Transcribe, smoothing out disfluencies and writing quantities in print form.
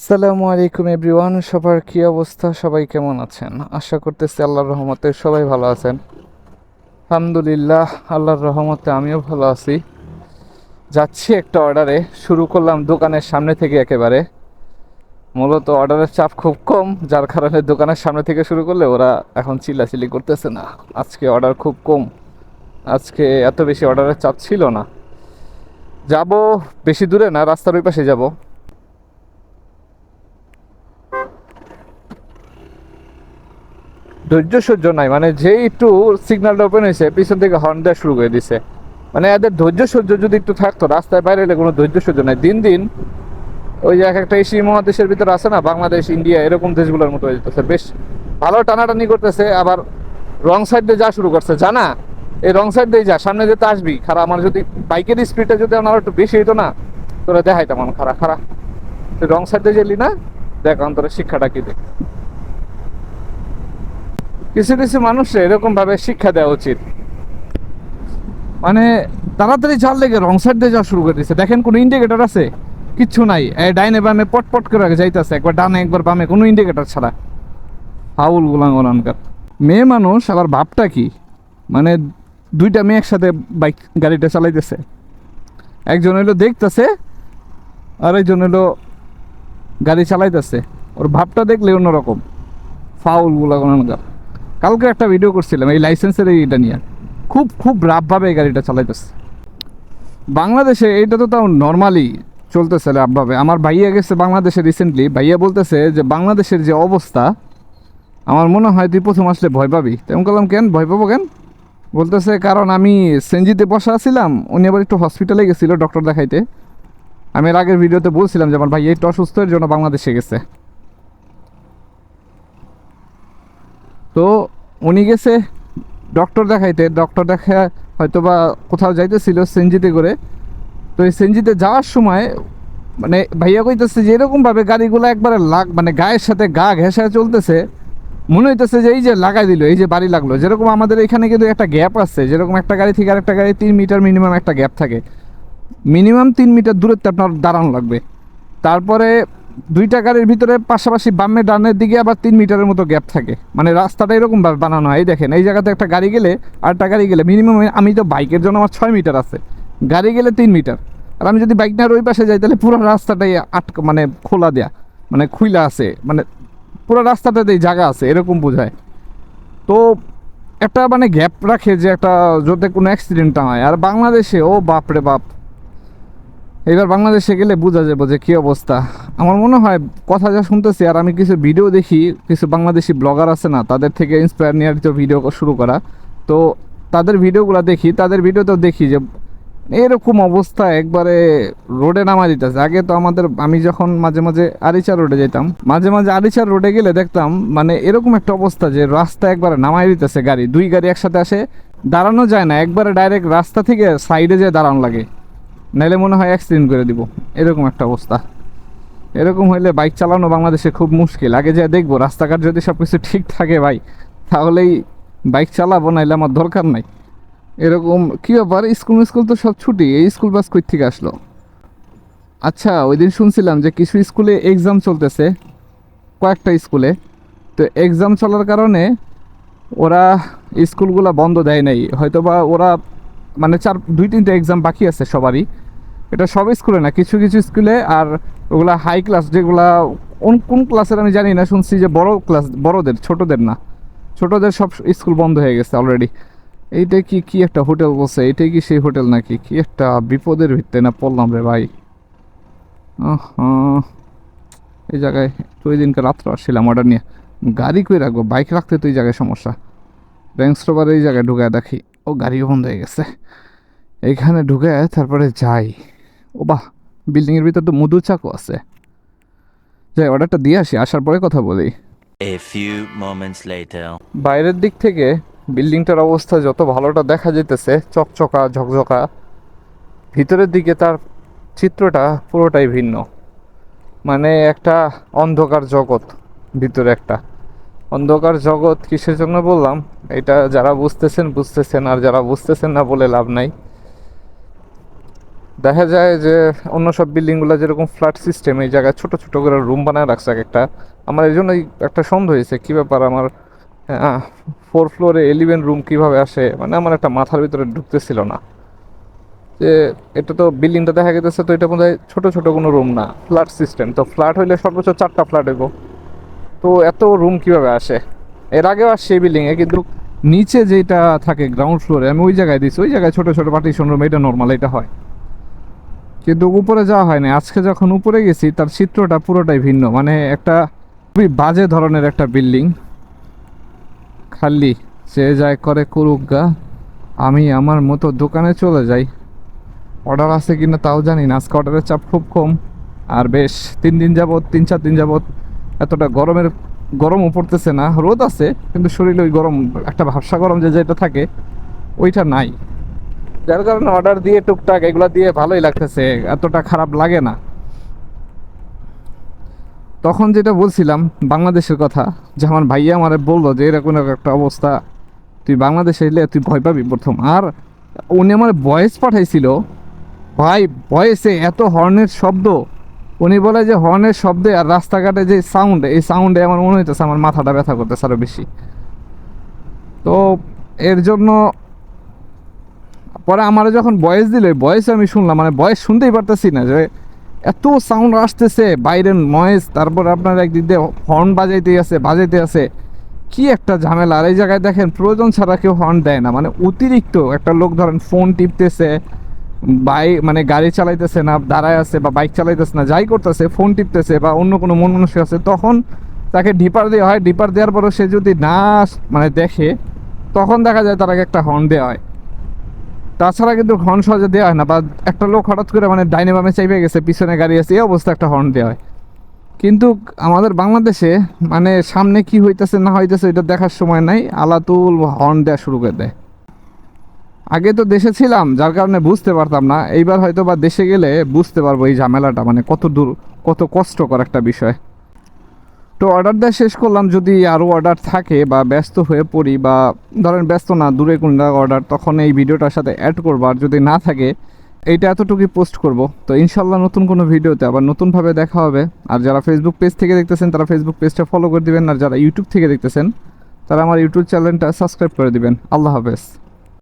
আসসালামু আলাইকুম এভরিওয়ান, সবার কি অবস্থা? সবাই কেমন আছেন? আশা করতেছি আল্লাহর রহমতে সবাই ভালো আছেন। আলহামদুলিল্লাহ, আল্লাহর রহমতে আমিও ভালো আছি। যাচ্ছি একটা অর্ডারে, শুরু করলাম দোকানের সামনে থেকে একেবারে। মূলত অর্ডারের চাপ খুব কম, যার কারণে দোকানের সামনে থেকে শুরু করলে ওরা এখন চিল্লাচিল্লি করতেছে না। আজকে অর্ডার খুব কম, আজকে এত বেশি অর্ডারের চাপ ছিল না। যাব বেশি দূরে না, রাস্তার ওই পাশে যাব। ধৈর্য সহ্য নাই, মানে যেই একটু সিগন্যালটা ওপেন হয়েছে পিছন থেকে হর্ন দেওয়া শুরু করে দিছে। মানে এদের ধৈর্য সহ্য যদি একটু থাকতো, রাস্তায় বাইরে এলে কোনো ধৈর্য সহ্য নাই। দিন দিন ওই যে এক একটা এশিয়া মহাদেশের ভিতরে আছে না, বাংলাদেশ ইন্ডিয়া এরকম দেশগুলোর মতো হয়ে যেতেছে। বেশ ভালো টানাটানি করতেছে, আবার রং সাইড দিয়ে যা শুরু করছে জানা। এই রং সাইড দিয়ে যা, সামনে যেতে আসবি খারাপ। আমার যদি বাইকের স্পিডটা যদি আমার একটু বেশি হইতো না, তোরা দেখাইতাম আমার খারাপ খারাপ। তুই রং সাইড দিয়ে গেলি না, দেখ অন্তরের শিক্ষাটা কি দেখ। কিছু কিছু মানুষের এরকম ভাবে শিক্ষা দেওয়া উচিত। মানে তাড়াতাড়ি চাল লেগে রং সাইড দিয়ে যাওয়া শুরু করে দিচ্ছে। দেখেন কোনো ইন্ডিকেটর আছে? কিচ্ছু নাই। এই ডাইনে বামে পট করে যাইতেছে, একবার ডানে একবার বামে, কোনো ইন্ডিকেটর ছাড়া। ফাউল গুলাঙ্গনানকার মেয়ে মানুষ। আবার ভাবটা কি, মানে দুইটা মেয়ে একসাথে বাইক গাড়িটা চালাইতেছে। একজন হইলো দেখতেছে, আর একজন হইলো গাড়ি চালাইতেছে। ওর ভাবটা দেখলে অন্যরকম। ফাউল গুলাঙ্গনানকার। কালকে একটা ভিডিও করছিলাম এই লাইসেন্সের এইটা নিয়ে। খুব খুব রাফভাবে এই গাড়িটা চালাইতেছে। বাংলাদেশে এইটা তো তাও নর্মালি চলতেছে রাফভাবে। আমার ভাইয়া গেছে বাংলাদেশে রিসেন্টলি, ভাইয়া বলতেছে যে বাংলাদেশের যে অবস্থা, আমার মনে হয় তুই প্রথম আসলে ভয় পাবি। তেমন করলাম, কেন ভয় পাবো কেন? বলতেছে কারণ আমি সেনজিতে বসা আছিলাম, উনি আবার একটু হসপিটালে গেছিলো ডক্টর দেখাইতে। আমি এর আগের ভিডিওতে বলছিলাম যে আমার ভাইয়া একটু অসুস্থ, এর জন্য বাংলাদেশে গেছে। তো উনি গেছে ডক্টর দেখাইতে, ডক্টর দেখা হয়তো বা কোথাও যাইতেছিল সেনজিতে করে। তো এই সেনজিতে যাওয়ার সময় মানে ভাইয়া কইতেছে যে এরকমভাবে গাড়িগুলো একবারে মানে গায়ের সাথে গা ঘেঁষায় চলতেছে। মনে হইতেছে যে এই যে লাগাই দিল, এই যে বাড়ি লাগলো। যেরকম আমাদের এখানে কিন্তু একটা গ্যাপ আছে, যেরকম একটা গাড়ি থেকে আরেকটা গাড়ি 3 মিটার মিনিমাম একটা গ্যাপ থাকে। মিনিমাম 3 মিটার দূরত্বে আপনার দাঁড়ানো লাগবে। তারপরে দুইটা গাড়ির ভিতরে পাশাপাশি বামে ডানের দিকে আবার 3 মিটারের মতো গ্যাপ থাকে। মানে রাস্তাটা এরকমভাবে বানানো হয়। এই দেখেন, এই জায়গাতে একটা গাড়ি গেলে আর একটা গাড়ি গেলে মিনিমাম, আমি তো বাইকের জন্য আমার 6 মিটার আছে, গাড়ি গেলে 3 মিটার। আর আমি যদি বাইক নিয়ে ওই পাশে যাই, তাহলে পুরো রাস্তাটাই মানে খোলা দেয়া, মানে খুইলা আছে, মানে পুরো রাস্তাটাতেই জায়গা আছে এরকম বোঝায়। তো একটা মানে গ্যাপ রাখে যে একটা, যাতে কোনো অ্যাক্সিডেন্ট না হয়। আর বাংলাদেশে ও বাপ রে বাপ, এবার বাংলাদেশে গেলে বোঝা যাবে যে কী অবস্থা। আমার মনে হয় কথা যা শুনতেছি, আর আমি কিছু ভিডিও দেখি, কিছু বাংলাদেশি ব্লগার আছে না, তাদের থেকে ইন্সপায়ার নিয়ে ভিডিও শুরু করা। তো তাদের ভিডিওগুলো দেখি, তাদের ভিডিওতেও দেখি যে এরকম অবস্থা একবারে রোডে নামা দিতেছে। আগে তো আমি যখন মাঝে মাঝে আরিচা রোডে যেতাম, মাঝে মাঝে আরিচা রোডে গেলে দেখতাম মানে এরকম একটা অবস্থা যে রাস্তা একবারে নামাই দিতেছে গাড়ি। দুই গাড়ি একসাথে আসে, দাঁড়ানো যায় না, একবারে ডাইরেক্ট রাস্তা থেকে সাইডে যেয়ে দাঁড়ানো লাগে, নাইলে মনে হয় অ্যাক্সিডেন্ট করে দিব। এরকম একটা অবস্থা। এরকম হইলে বাইক চালানো বাংলাদেশে খুব মুশকিল। আগে যা দেখবো রাস্তাঘাট যদি সব কিছু ঠিক থাকে ভাই, তাহলেই বাইক চালাবো, নাইলে আমার দরকার নাই। এরকম কী ব্যাপার? স্কুল তো সব ছুটি, এই স্কুল বাস কই থেকে আসলো? আচ্ছা, ওই দিন শুনছিলাম যে কিছু স্কুলে এক্সাম চলতেছে, কয়েকটা স্কুলে। তো এক্সাম চলার কারণে ওরা স্কুলগুলা বন্ধ দেয় নাই, হয়তোবা ওরা মানে 2-3টা এক্সাম বাকি আছে সবারই। এটা সব স্কুলে না, কিছু কিছু স্কুলে। আর ওগুলা হাই ক্লাস যেগুলা, কোন ক্লাসের আমি জানি না, শুনছি যে বড় ক্লাস, বড়দের, ছোটদের না, ছোটদের সব স্কুল বন্ধ হয়ে গেছে অলরেডি। এইটা কি কি একটা হোটেল বলছে, এইটাই কি সেই হোটেল নাকি? কি একটা বিপদের ভিত্তে না পড়লাম রে ভাই। এই জায়গায় তো ওই দিনকে রাত্রে আসছিলাম অর্ডার নিয়ে, গাড়ি কই রাখবো? বাইক রাখতে তো এই জায়গায় সমস্যা। র্যাঙ্কস রোভার এই জায়গায় ঢুকায় দেখি, ও গাড়িও বন্ধ হয়ে গেছে। এইখানে ঢুকে তারপরে যাই। ও বাহ, বিল্ডিংয়ের ভিতর তো মধু চাকু আছে। যাই অর্ডারটা দিয়ে আসি, আসার পরে কথা বলি। A few moments later. বাইরের দিক থেকে বিল্ডিংটার অবস্থা যত ভালোটা দেখা যেতেছে, চকচকা ঝকঝকা, ভিতরের দিকে তার চিত্রটা পুরোটাই ভিন্ন। মানে একটা অন্ধকার জগৎ, ভিতরে একটা অন্ধকার জগৎ। কিসের জন্য বললাম এটা, যারা বুঝতেছেন বুঝতেছেন, আর যারা বুঝতেছেন না বলে লাভ নাই। দেখা যায় যে অন্য সব বিল্ডিংগুলো যেরকম ফ্ল্যাট সিস্টেম, এই জায়গায় ছোট ছোট করে রুম বানায় রাখছে এক একটা। আমার এই জন্যই একটা সন্দেহ হয়েছে কী ব্যাপার, আমার 4 ফ্লোরে 11 রুম কীভাবে আসে, মানে আমার একটা মাথার ভিতরে ঢুকতেছিল না যে এটা তো বিল্ডিংটা দেখা গেছে, তো এটা বোধ হয় ছোটো ছোটো কোনো রুম না, ফ্ল্যাট সিস্টেম। তো ফ্ল্যাট হইলে সর্বোচ্চ 4টা ফ্ল্যাট হইব, তো এত রুম কীভাবে আসে? এর আগেও আসছে এই বিল্ডিংয়ে, কিন্তু নিচে যেটা থাকে গ্রাউন্ড ফ্লোরে আমি ওই জায়গায় দিচ্ছি, ওই জায়গায় ছোটো ছোটো পার্টিশন রুম, এটা নর্মাল, এটা হয়। কিন্তু উপরে যাওয়া হয়নি। আজকে যখন উপরে গেছি তার চিত্রটা পুরোটাই ভিন্ন, মানে একটা খুবই বাজে ধরনের একটা বিল্ডিং। খালি যে যায় করে করুক গা, আমি আমার মতো দোকানে চলে যাই। অর্ডার আছে কিনা তাও জানি না, আজকে অর্ডারের চাপ খুব কম। আর বেশ 3 দিন যাবত, 3-4 দিন যাবত এতটা গরমও পড়তেছে না, রোদ আছে কিন্তু শরীরে ওই গরম, একটা ভ্যাপসা গরম যেটা থাকে ওইটা নাই। যার কারণে অর্ডার দিয়ে টুকটাক এগুলো দিয়ে ভালোই লাগতেছে, এতটা খারাপ লাগে না। তখন যেটা বলছিলাম বাংলাদেশের কথা, যে আমার ভাইয়া আমারে বললো যে এরকম একটা অবস্থা, তুই বাংলাদেশে এলে তুই ভয় পাবি প্রথম। আর উনি আমার ভয়েস পাঠাইছিল, ভাই ভয়েসে এত হর্নের শব্দ, উনি বলে যে হর্নের শব্দে আর রাস্তাঘাটে যে সাউন্ড, এই সাউন্ডে আমার মনে হইতেছে আমার মাথাটা ব্যথা করতেছে আরও বেশি। তো এর জন্য পরে আমার যখন ভয়েস দিল, ভয়েস আমি শুনলাম, মানে ভয়েস শুনতেই পারতেছি না, যে এত সাউন্ড আসতেছে, বাইরের নয়েজ, তারপর আপনার একদিক দিয়ে হর্ন বাজাইতে আছে, কি একটা ঝামেলা। আর এই জায়গায় দেখেন প্রয়োজন ছাড়া কেউ হর্ন দেয় না, মানে অতিরিক্ত একটা লোক ধরেন ফোন টিপতেছে, মানে গাড়ি চালাইতেছে না, দাঁড়ায় আছে, বা বাইক চালাইতেছে না, যাই করতেছে, ফোন টিপতেছে বা অন্য কোনো মন মানুষ আছে, তখন তাকে ডিপার দেওয়া হয়। ডিপার দেওয়ার পরও সে যদি না মানে দেখে, তখন দেখা যায় তারাকে একটা হর্ন দেওয়া হয়। তাছাড়া কিন্তু হর্ন সহজে দেওয়া হয় না। বা একটা লোক হঠাৎ করে মানে ডাইনে বামে চাইপে গেছে, পিছনে গাড়ি আছে, এই অবস্থা একটা হর্ন দেওয়া হয়। কিন্তু আমাদের বাংলাদেশে মানে সামনে কি হইতেছে না হইতেছে এটা দেখার সময় নাই, আলাতুল হর্ন দেওয়া শুরু করে দেয়। আগে তো দেশে ছিলাম যার কারণে বুঝতে পারতাম না, এইবার হয়তো বা দেশে গেলে বুঝতে পারবো এই ঝামেলাটা, মানে কত দূর, কত কষ্টকর একটা বিষয়। তো অর্ডার দেওয়া শেষ করলাম, যদি আরও অর্ডার থাকে বা ব্যস্ত হয়ে পড়ি, বা ধরেন ব্যস্ত না, দূরে কোন অর্ডার, তখন এই ভিডিওটার সাথে অ্যাড করবো। আর যদি না থাকে এইটা এতটুকুই পোস্ট করব। তো ইনশাল্লাহ নতুন কোনো ভিডিওতে আবার নতুনভাবে দেখা হবে। আর যারা ফেসবুক পেজ থেকে দেখতেছেন তারা ফেসবুক পেজটা ফলো করে দিবেন, আর যারা ইউটিউব থেকে দেখতেছেন তারা আমার ইউটিউব চ্যানেলটা সাবস্ক্রাইব করে দিবেন। আল্লাহ হাফেজ।